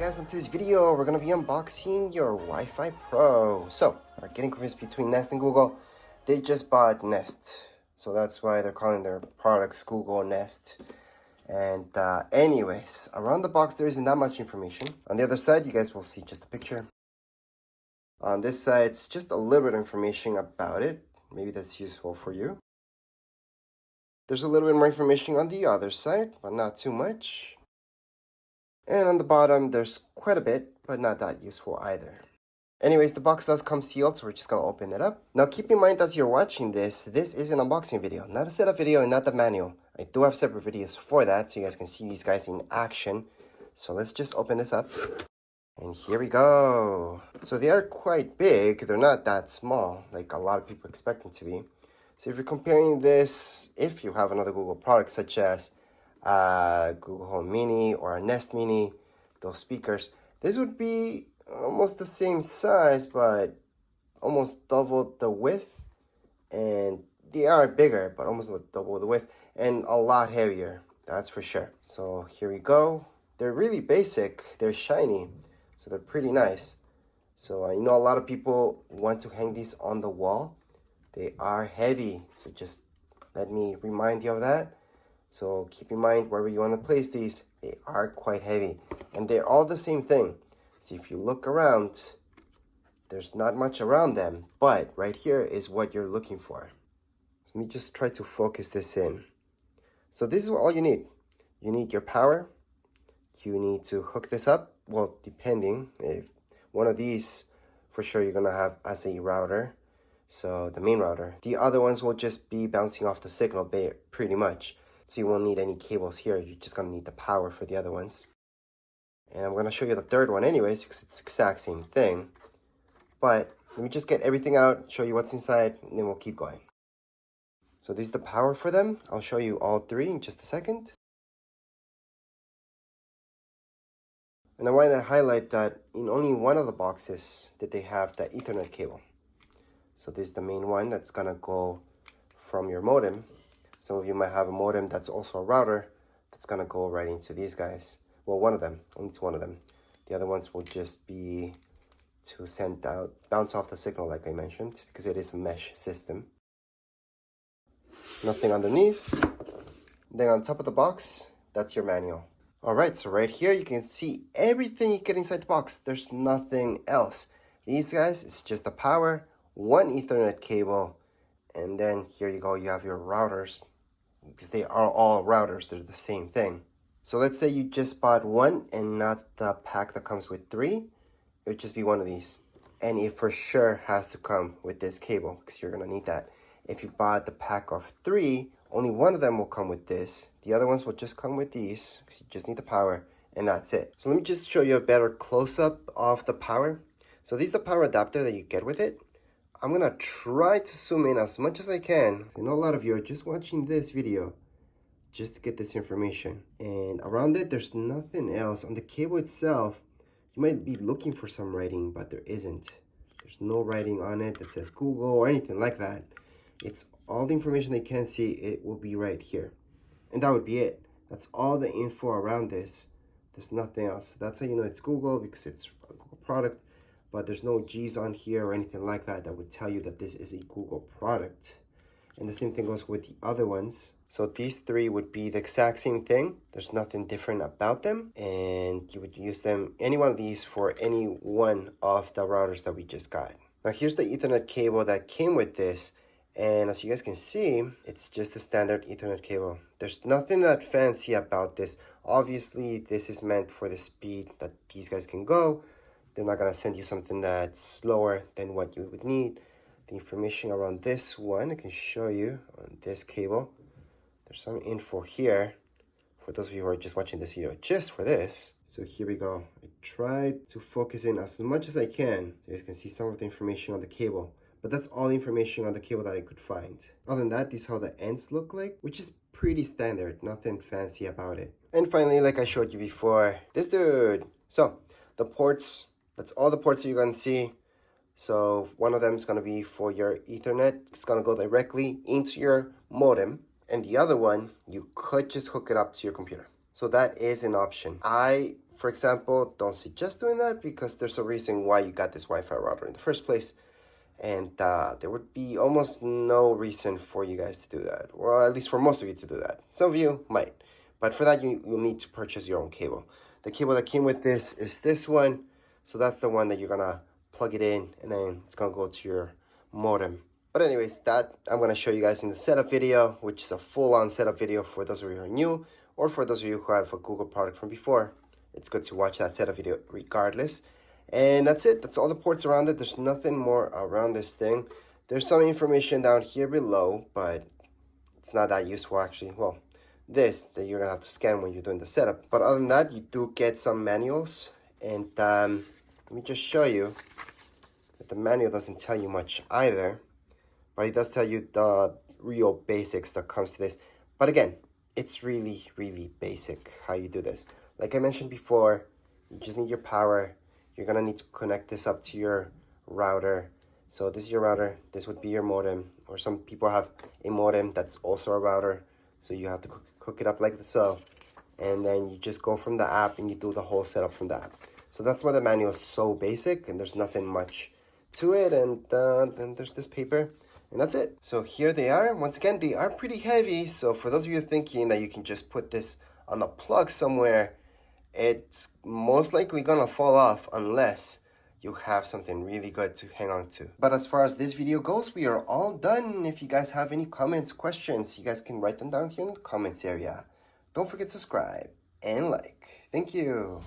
guys, in today's video we're going to be unboxing your Wi-Fi Pro. So, we're getting confused between Nest and Google. They just bought Nest, so that's why they're calling their products Google Nest. And anyways, around the box there isn't that much information. On the other side, you guys will see just a picture. On this side, it's just a little bit of information about it. Maybe that's useful for you. There's a little bit more information on the other side, but not too much. And on the bottom, there's quite a bit, but not that useful either. Anyways, the box does come sealed, so we're just going to open it up. Now, keep in mind as you're watching this is an unboxing video, not a setup video and not the manual. I do have separate videos for that, so you guys can see these guys in action. So let's just open this up. And here we go. So they are quite big. They're not that small, like a lot of people expect them to be. So if you're comparing this, if you have another Google product, such as Google Home Mini or a Nest Mini, those speakers, this would be almost the same size, but almost double the width. And they are bigger, but almost double the width and a lot heavier, that's for sure. So here we go. They're really basic, they're shiny, so they're pretty nice. So I know a lot of people want to hang these on the wall. They are heavy, so just let me remind you of that. So keep in mind, wherever you want to place these, they are quite heavy. And they're all the same thing. See, if you look around, there's not much around them, but right here is what you're looking for. So let me just try to focus this in. So this is all you need. You need your power. You need to hook this up. Well, depending, if one of these, for sure you're gonna have as a router. So the main router. The other ones will just be bouncing off the signal pretty much. So you won't need any cables here. You're just gonna need the power for the other ones. And I'm gonna show you the third one anyways, because it's the exact same thing. But let me just get everything out, show you what's inside, and then we'll keep going. So this is the power for them. I'll show you all three in just a second. And I want to highlight that in only one of the boxes did they have the Ethernet cable. So this is the main one that's gonna go from your modem. Some of you might have a modem that's also a router that's gonna go right into these guys. Well, one of them, only one of them. The other ones will just be to send out, bounce off the signal like I mentioned, because it is a mesh system. Nothing underneath. Then on top of the box, that's your manual. All right, so right here you can see everything you get inside the box. There's nothing else. These guys, it's just the power, one Ethernet cable, and then here you go, you have your routers, because they are all routers, they're the same thing. So let's say you just bought one and not the pack that comes with three, it would just be one of these. And it for sure has to come with this cable, because you're gonna need that. If you bought the pack of three, only one of them will come with this. The other ones will just come with these, because you just need the power, and that's it. So let me just show you a better close-up of the power. So this is the power adapter that you get with it. I'm gonna try to zoom in as much as I can. I know a lot of you are just watching this video just to get this information. And around it, there's nothing else. On the cable itself, you might be looking for some writing, but there isn't. There's no writing on it that says Google or anything like that. It's all the information they can see, it will be right here. And that would be it. That's all the info around this. There's nothing else. That's how you know it's Google, because it's a Google product, but there's no G's on here or anything like that that would tell you that this is a Google product. And the same thing goes with the other ones. So these three would be the exact same thing. There's nothing different about them. And you would use them, any one of these, for any one of the routers that we just got. Now here's the Ethernet cable that came with this. And as you guys can see, it's just a standard Ethernet cable. There's nothing that fancy about this. Obviously, this is meant for the speed that these guys can go. They're not gonna send you something that's slower than what you would need. The information around this one, I can show you on this cable. There's some info here for those of you who are just watching this video just for this. So here we go. I tried to focus in as much as I can so you guys can see some of the information on the cable. But that's all the information on the cable that I could find. Other than that, this is how the ends look like, which is pretty standard, nothing fancy about it. And finally, like I showed you before, this dude. So the ports, that's all the ports that you're gonna see. So one of them is gonna be for your Ethernet. It's gonna go directly into your modem. And the other one, you could just hook it up to your computer. So that is an option. I for example, don't suggest doing that because there's a reason why you got this Wi-Fi router in the first place. And there would be almost no reason for you guys to do that. Or at least for most of you to do that. Some of you might. But for that, you'll need to purchase your own cable. The cable that came with this is this one. So that's the one that you're going to plug it in. And then it's going to go to your modem. But anyways, that I'm going to show you guys in the setup video, which is a full-on setup video for those of you who are new. Or for those of you who have a Google product from before. It's good to watch that setup video regardless. And that's it. That's all the ports around it. There's nothing more around this thing. There's some information down here below, but it's not that useful actually. Well, this that you're gonna have to scan when you're doing the setup. But other than that, you do get some manuals. And let me just show you that the manual doesn't tell you much either, but it does tell you the real basics that comes to this. But again, it's really, really basic how you do this. Like I mentioned before, you just need your power. You're gonna need to connect this up to your router. So this is your router, this would be your modem, or some people have a modem that's also a router. So you have to hook it up like so. And then you just go from the app and you do the whole setup from that. So that's why the manual is so basic and there's nothing much to it. And then there's this paper and that's it. So here they are. Once again, they are pretty heavy. So for those of you thinking that you can just put this on a plug somewhere, it's most likely gonna fall off unless you have something really good to hang on to. But as far as this video goes, we are all done. If you guys have any comments, questions, you guys can write them down here in the comments area. Don't forget to subscribe and like. Thank you.